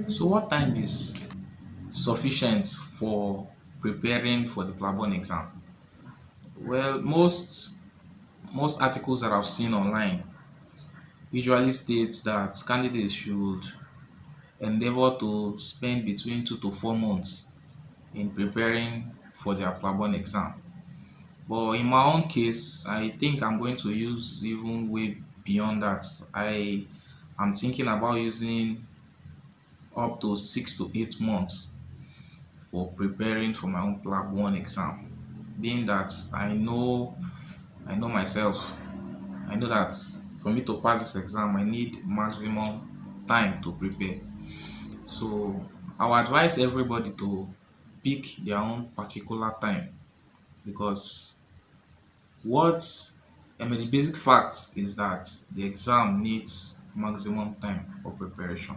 So what time is sufficient for preparing for the PLAB exam? Well, most articles that I've seen online usually states that candidates should endeavor to spend between 2 to 4 months in preparing for their PLAB exam. But in my own case, I think I'm going to use even way beyond that. I am thinking about using up to 6 to 8 months for preparing for my own PLAB exam. Being that I know myself, I know that for me to pass this exam, I need maximum time to prepare. So I would advise everybody to pick their own particular time because what the basic fact is that the exam needs maximum time for preparation.